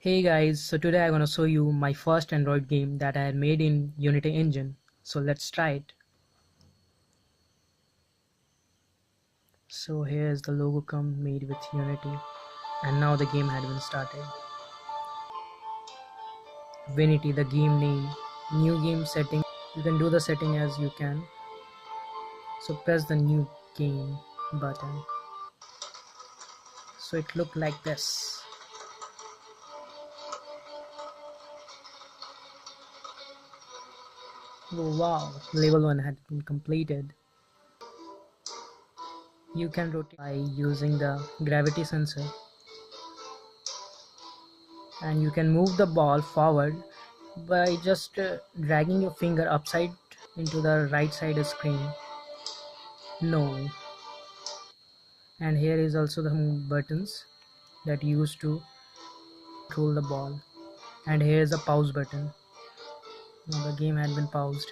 Hey guys, so today I'm gonna show you my first Android game that I had made in Unity engine. So let's try it. So here's the logo come made with Unity, and now the game had been started. Vinity, the game name, new game setting. You can do the setting as you can. So press the new game button. So it looked like this. Oh wow, level 1 had been completed. You can rotate by using the gravity sensor, and you can move the ball forward by just dragging your finger upside into the right side of screen. No. And here is also the buttons that you use to control the ball, and here is the pause button. Now the game had been paused.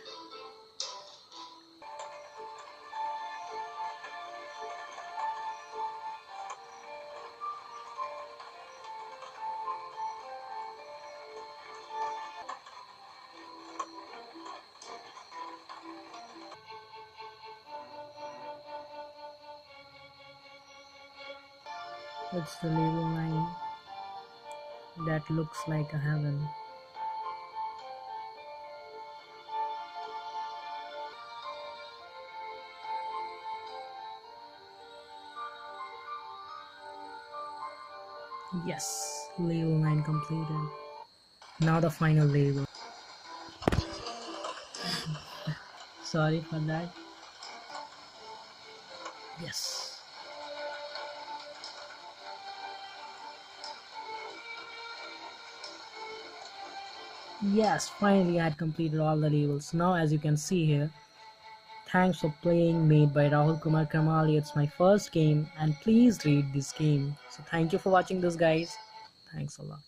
It's the level 9 that looks like a heaven. Yes, level 9 completed. Now the final level. Sorry for that. Yes. Yes, finally I had completed all the levels. Now as you can see here, thanks for playing, made by Rahul Kumar Kamali. It's my first game, and please read this game. So thank you for watching this, guys. Thanks a lot.